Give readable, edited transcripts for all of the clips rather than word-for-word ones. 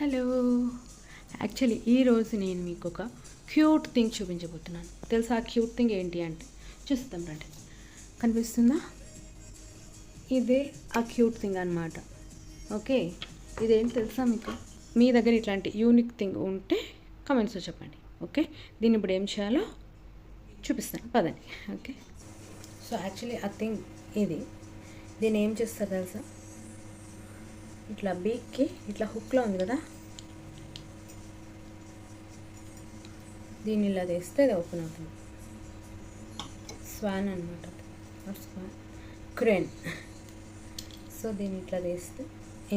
Hello. Actually ఈరోజు నేను మీకు ఒక క్యూట్ థింగ్ చూపించబోతున్నాను. తెలుసా ఆ క్యూట్ థింగ్ ఏంటి అంటే చూస్తాం రండి. కనిపిస్తుందా? ఇదే ఆ క్యూట్ థింగ్ అనమాట. ఓకే, ఇదేంటి తెలుసా మీకు? మీ దగ్గర ఇట్లాంటి యూనిక్ థింగ్ ఉంటే కామెంట్స్లో చెప్పండి. ఓకే, దీన్ని ఇప్పుడు ఏం చేయాలో చూపిస్తాను పదండి. ఓకే, సో యాక్చువల్లీ ఆ థింగ్ ఇది. దీన్ని ఏం చేస్తారు తెలుసా? ఇట్లా బీక్కి ఇట్లా హుక్లో ఉంది కదా, దీన్ని ఇలా తీస్తే అది ఓపెన్ అవుతుంది. స్వాన్ అనమాట, స్వాన్ క్రేన్. సో దీన్ని ఇట్లా తీస్తే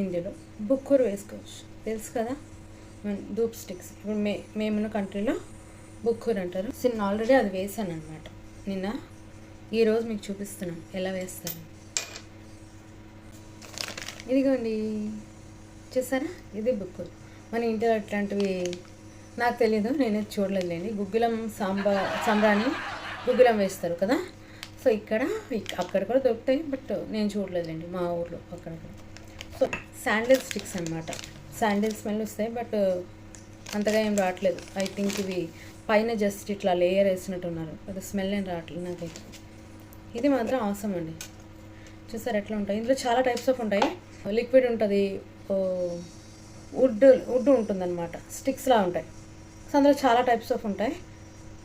ఇందులో బుక్కూరు వేసుకోవచ్చు. తెలుసు కదా, ధూప్ స్టిక్స్. ఇప్పుడు మేమున్న కంట్రీలో బుక్కూరు అంటారు. సో నేను ఆల్రెడీ అది వేసాను అనమాట నిన్న. ఈరోజు మీకు చూపిస్తున్నాను ఎలా వేస్తాను. ఇదిగోండి, చూసారా? ఇది బుక్. మన ఇంట్లో అట్లాంటివి నాకు తెలియదు, నేనే చూడలేదులేండి. గుగ్గిలం సంబరాన్ని గుగ్గిలం వేస్తారు కదా, సో అక్కడ కూడా దొరుకుతాయి, బట్ నేను చూడలేదులేండి మా ఊర్లో అక్కడక్కడ. సో శాండిల్ స్టిక్స్ అనమాట. శాండిల్ స్మెల్ వస్తాయి, బట్ అంతగా ఏం రావట్లేదు. ఐ థింక్ ఇవి పైన జస్ట్ ఇట్లా లేయర్ వేసినట్టున్నారు, అది స్మెల్ ఏం రావట్లేదు నాకైతే. ఇది మాత్రం అవసరం అండి. చూసారు ఎట్లా ఉంటాయి? ఇందులో చాలా టైప్స్ ఆఫ్ ఉంటాయి. లిక్విడ్ ఉంటుంది, వుడ్ ఉంటుందన్నమాట, స్టిక్స్లా ఉంటాయి. సో అందులో చాలా టైప్స్ ఆఫ్ ఉంటాయి.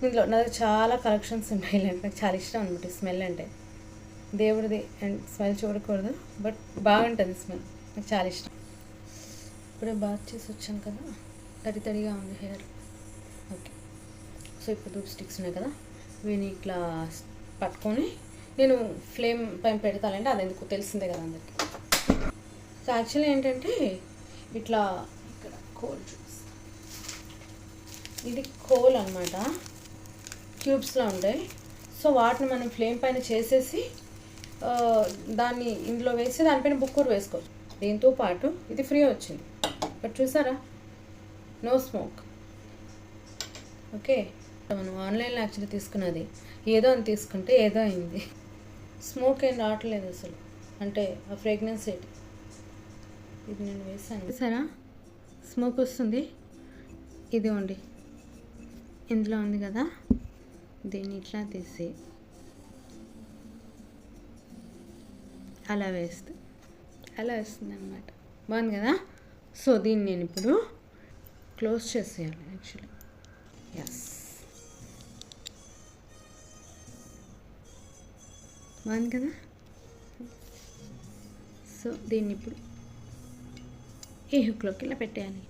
ఇందులో నా దగ్గర చాలా కలెక్షన్స్ ఉంటాయి. నాకు చాలా ఇష్టం అనమాట స్మెల్ అంటే. దేవుడిది అండ్ స్మెల్ చూడకూడదు, బట్ బాగుంటుంది స్మెల్, నాకు చాలా ఇష్టం. ఇప్పుడే బాత్ చేసి వచ్చాను కదా, తడిగా ఉంది హెయిర్. ఓకే, సో ఇప్పుడు ధూప్ స్టిక్స్ ఉన్నాయి కదా, వీని ఇట్లా పట్టుకొని నేను ఫ్లేమ్ పైన పెడతానండి. అది ఎందుకు తెలిసిందే కదా అందరికి. సో యాక్చువల్లీ ఏంటంటే ఇట్లా ఇక్కడ కోల్ ఇది కోల్ అనమాట, క్యూబ్స్లో ఉంటాయి. సో వాటిని మనం ఫ్లేమ్ పైన చేసేసి దాన్ని ఇందులో వేసి దానిపైన బుక్కూరు వేసుకోవచ్చు. దీంతో పాటు ఇది ఫ్రీ వచ్చింది, బట్ చూసారా, నో స్మోక్. ఓకే, మనం ఆన్లైన్లో యాక్చువల్లీ తీసుకున్నది ఏదో అని తీసుకుంటే ఏదో అయింది. స్మోక్ ఏం రావట్లేదు అసలు, అంటే ఆ ఫ్రేగ్రెన్స్ ఏంటి. ఇది నేను వేసాను సరే, స్మోక్ వస్తుంది. ఇది ఉండి ఇందులో ఉంది కదా, దీన్ని ఇట్లా తీసి అలా వేస్తే అలా వస్తుంది అనమాట. బాగుంది కదా. సో దీన్ని నేను ఇప్పుడు క్లోజ్ చేసేయాలి యాక్చువల్లీ. ఎస్, బాగుంది కదా. సో దీన్ని ఇప్పుడు ఈ హుక్లోకి ఇలా పెట్టేయాలి.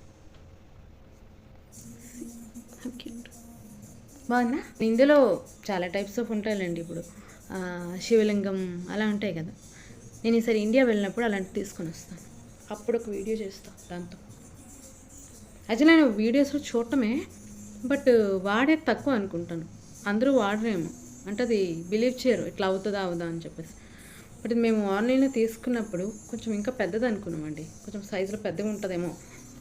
బాగుందా? ఇందులో చాలా టైప్స్ ఆఫ్ ఉంటాయండి. ఇప్పుడు శివలింగం అలా ఉంటాయి కదా. నేను ఈసారి ఇండియా వెళ్ళినప్పుడు అలాంటివి తీసుకొని వస్తాను, అప్పుడు ఒక వీడియో చేస్తాను దాంతో. యాక్చువల్లీ నేను వీడియోస్లో చూడటమే, బట్ వాడేది తక్కువ అనుకుంటాను. అందరూ వాడరేమో, అంటే అది బిలీవ్ చేయరు ఇట్లా అవుతుందా అని చెప్పేసి. బట్ మేము ఆన్లైన్లో తీసుకున్నప్పుడు కొంచెం ఇంకా పెద్దది అనుకున్నామండి, కొంచెం సైజులో పెద్దగా ఉంటుందేమో.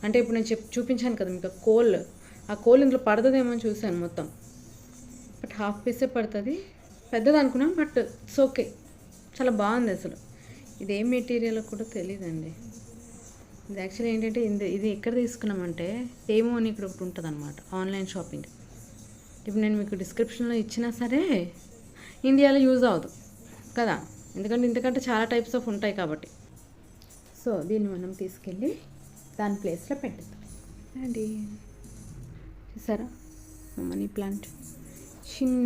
అంటే ఇప్పుడు నేను చూపించాను కదా మీకు ఆ కోల్ ఇందులో పడుతుందేమో అని చూశాను మొత్తం, బట్ హాఫ్ పీసే పడుతుంది. పెద్దది అనుకున్నాం, బట్ ఇట్స్ ఓకే, చాలా బాగుంది అసలు. ఇదేం మెటీరియల్ కూడా తెలియదండి. ఇది యాక్చువల్లీ ఏంటంటే ఇది ఎక్కడ తీసుకున్నామంటే ఏమో అని ఇక్కడ ఒకటి ఉంటుంది అనమాట, ఆన్లైన్ షాపింగ్. ఇప్పుడు నేను మీకు డిస్క్రిప్షన్లో ఇచ్చినా సరే ఇండియాలో యూజ్ అవ్వదు కదా, ఎందుకంటే ఇంతకంటే చాలా టైప్స్ ఆఫ్ ఉంటాయి కాబట్టి. సో దీన్ని మనం తీసుకెళ్ళి దాని ప్లేస్లో పెట్టేద్దాం అండి. చూసారా, మనీ ప్లాంట్ చిన్న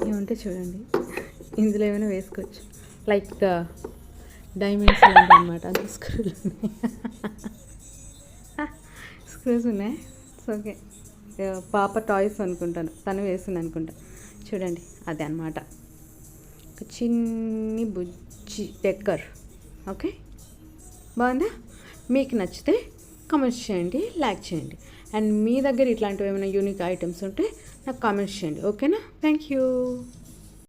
ఏమంటే చూడండి, ఇందులో ఏమైనా వేసుకోవచ్చు. లైక్ డైమండ్స్ లాంటి అనమాట, అందులో స్క్రూస్ ఉన్నాయి. సో ఓకే, పాప టాయ్స్ అనుకుంటాను, తను వేసింది అనుకుంటా. చూడండి అదే అనమాట, ఒక చిన్ని బుజ్జి డెక్కర్. ఓకే, బాగుందా? మీకు నచ్చితే కామెంట్స్ చేయండి, లైక్ చేయండి. అండ్ మీ దగ్గర ఇట్లాంటివి ఏమైనా యూనిక్ ఐటమ్స్ ఉంటే నాకు కామెంట్స్ చేయండి. ఓకేనా? Thank you.